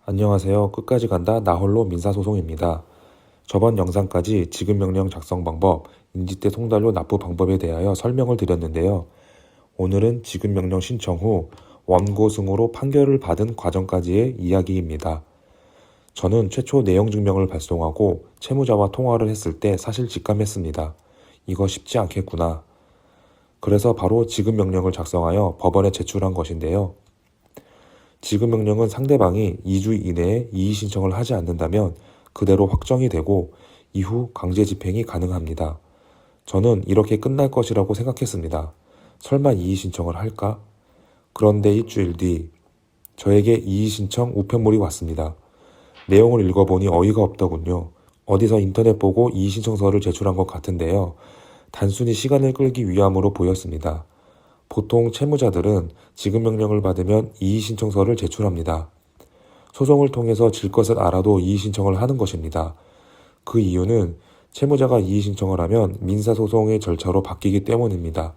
안녕하세요. 끝까지 간다 나홀로 민사소송입니다. 저번 영상까지 지급명령 작성 방법, 인지대 송달료 납부 방법에 대하여 설명을 드렸는데요. 오늘은 지급명령 신청 후 원고승으로 판결을 받은 과정까지의 이야기입니다. 저는 최초 내용증명을 발송하고 채무자와 통화를 했을 때 사실 직감했습니다. 이거 쉽지 않겠구나. 그래서 바로 지급명령을 작성하여 법원에 제출한 것인데요. 지급명령은 상대방이 2주 이내에 이의신청을 하지 않는다면 그대로 확정이 되고 이후 강제집행이 가능합니다. 저는 이렇게 끝날 것이라고 생각했습니다. 설마 이의신청을 할까? 그런데 일주일 뒤 저에게 이의신청 우편물이 왔습니다. 내용을 읽어보니 어이가 없더군요. 어디서 인터넷 보고 이의신청서를 제출한 것 같은데요. 단순히 시간을 끌기 위함으로 보였습니다. 보통 채무자들은 지급명령을 받으면 이의신청서를 제출합니다. 소송을 통해서 질 것을 알아도 이의신청을 하는 것입니다. 그 이유는 채무자가 이의신청을 하면 민사소송의 절차로 바뀌기 때문입니다.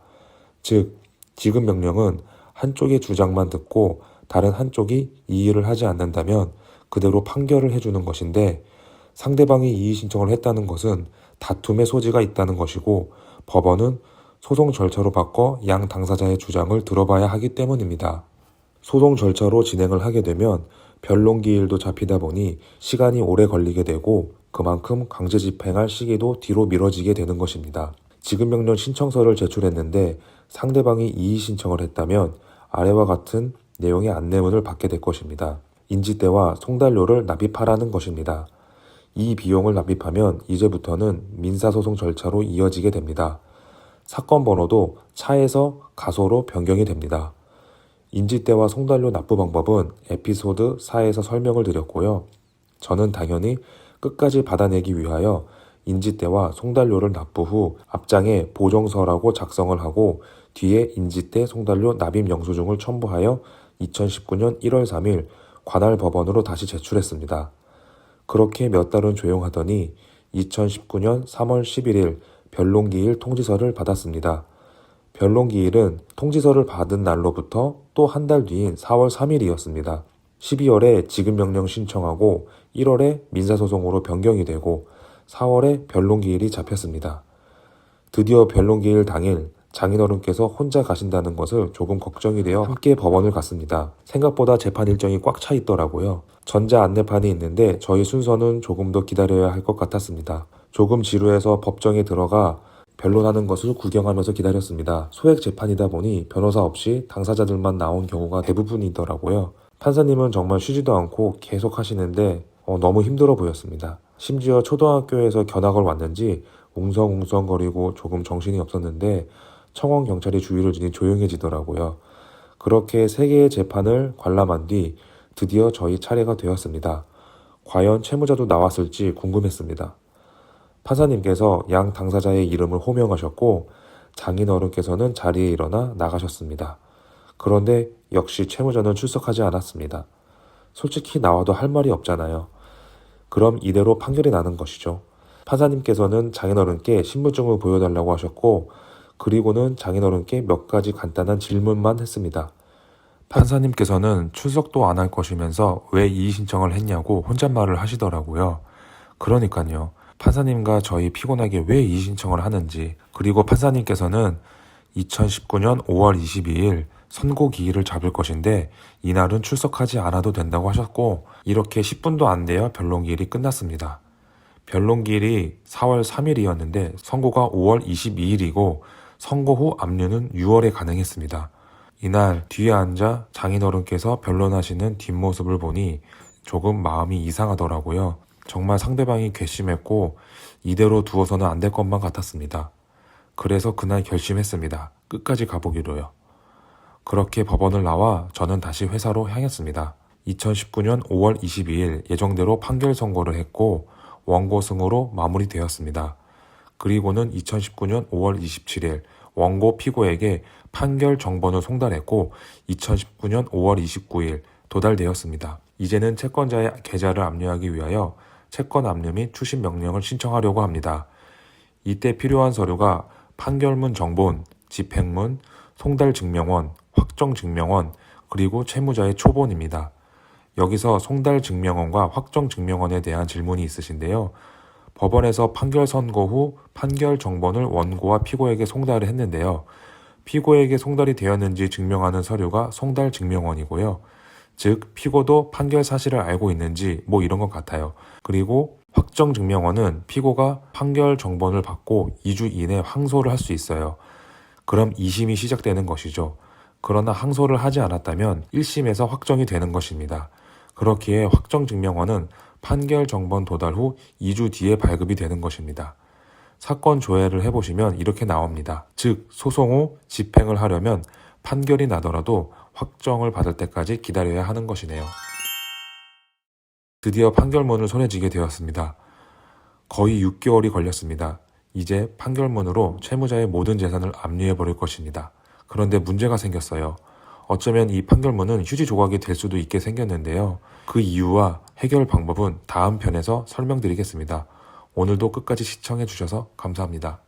즉, 지급명령은 한쪽의 주장만 듣고 다른 한쪽이 이의를 하지 않는다면 그대로 판결을 해주는 것인데 상대방이 이의신청을 했다는 것은 다툼의 소지가 있다는 것이고 법원은 소송 절차로 바꿔 양 당사자의 주장을 들어봐야 하기 때문입니다. 소송 절차로 진행을 하게 되면 변론기일도 잡히다 보니 시간이 오래 걸리게 되고 그만큼 강제 집행할 시기도 뒤로 미뤄지게 되는 것입니다. 지급명령 신청서를 제출했는데 상대방이 이의 신청을 했다면 아래와 같은 내용의 안내문을 받게 될 것입니다. 인지대와 송달료를 납입하라는 것입니다. 이 비용을 납입하면 이제부터는 민사소송 절차로 이어지게 됩니다. 사건 번호도 차에서 가소로 변경이 됩니다. 인지대와 송달료 납부 방법은 에피소드 4에서 설명을 드렸고요. 저는 당연히 끝까지 받아내기 위하여 인지대와 송달료를 납부 후 앞장에 보정서라고 작성을 하고 뒤에 인지대 송달료 납입 영수증을 첨부하여 2019년 1월 3일 관할 법원으로 다시 제출했습니다. 그렇게 몇 달은 조용하더니 2019년 3월 11일 변론기일 통지서를 받았습니다. 변론기일은 통지서를 받은 날로부터 또 한 달 뒤인 4월 3일이었습니다. 12월에 지급명령 신청하고 1월에 민사소송으로 변경이 되고 4월에 변론기일이 잡혔습니다. 드디어 변론기일 당일 장인어른께서 혼자 가신다는 것을 조금 걱정이 되어 함께 법원을 갔습니다. 생각보다 재판 일정이 꽉 차 있더라고요. 전자 안내판이 있는데 저희 순서는 조금 더 기다려야 할 것 같았습니다. 조금 지루해서 법정에 들어가 변론하는 것을 구경하면서 기다렸습니다. 소액 재판이다 보니 변호사 없이 당사자들만 나온 경우가 대부분이더라고요. 판사님은 정말 쉬지도 않고 계속 하시는데 너무 힘들어 보였습니다. 심지어 초등학교에서 견학을 왔는지 웅성웅성거리고 조금 정신이 없었는데 청원 경찰이 주의를 주니 조용해지더라고요. 그렇게 3개의 재판을 관람한 뒤 드디어 저희 차례가 되었습니다. 과연 채무자도 나왔을지 궁금했습니다. 판사님께서 양 당사자의 이름을 호명하셨고 장인어른께서는 자리에 일어나 나가셨습니다. 그런데 역시 채무자는 출석하지 않았습니다. 솔직히 나와도 할 말이 없잖아요. 그럼 이대로 판결이 나는 것이죠. 판사님께서는 장인어른께 신분증을 보여달라고 하셨고 그리고는 장인어른께 몇 가지 간단한 질문만 했습니다. 판사님께서는 출석도 안 할 것이면서 왜 이의 신청을 했냐고 혼잣말을 하시더라고요. 그러니까요. 판사님과 저희 피곤하게 왜 이의 신청을 하는지, 그리고 판사님께서는 2019년 5월 22일 선고기일을 잡을 것인데 이날은 출석하지 않아도 된다고 하셨고 이렇게 10분도 안 돼야 변론기일이 끝났습니다. 변론기일이 4월 3일이었는데 선고가 5월 22일이고 선고 후 압류는 6월에 가능했습니다. 이날 뒤에 앉아 장인어른께서 변론하시는 뒷모습을 보니 조금 마음이 이상하더라고요. 정말 상대방이 괘씸했고 이대로 두어서는 안 될 것만 같았습니다. 그래서 그날 결심했습니다. 끝까지 가보기로요. 그렇게 법원을 나와 저는 다시 회사로 향했습니다. 2019년 5월 22일 예정대로 판결 선고를 했고 원고승으로 마무리되었습니다. 그리고는 2019년 5월 27일 원고 피고에게 판결 정본을 송달했고 2019년 5월 29일 도달되었습니다. 이제는 채권자의 계좌를 압류하기 위하여 채권 압류 및 추심 명령을 신청하려고 합니다. 이때 필요한 서류가 판결문 정본, 집행문, 송달증명원, 확정증명원, 그리고 채무자의 초본입니다. 여기서 송달증명원과 확정증명원에 대한 질문이 있으신데요. 법원에서 판결 선고 후 판결 정본을 원고와 피고에게 송달을 했는데요. 피고에게 송달이 되었는지 증명하는 서류가 송달증명원이고요. 즉 피고도 판결 사실을 알고 있는지 뭐 이런 것 같아요. 그리고 확정증명원은 피고가 판결 정본을 받고 2주 이내 항소를 할 수 있어요. 그럼 2심이 시작되는 것이죠. 그러나 항소를 하지 않았다면 1심에서 확정이 되는 것입니다. 그렇기에 확정증명원은 판결 정본 도달 후 2주 뒤에 발급이 되는 것입니다. 사건 조회를 해보시면 이렇게 나옵니다. 즉 소송 후 집행을 하려면 판결이 나더라도 확정을 받을 때까지 기다려야 하는 것이네요. 드디어 판결문을 손에 쥐게 되었습니다. 거의 6개월이 걸렸습니다. 이제 판결문으로 채무자의 모든 재산을 압류해버릴 것입니다. 그런데 문제가 생겼어요. 어쩌면 이 판결문은 휴지 조각이 될 수도 있게 생겼는데요. 그 이유와 해결 방법은 다음 편에서 설명드리겠습니다. 오늘도 끝까지 시청해 주셔서 감사합니다.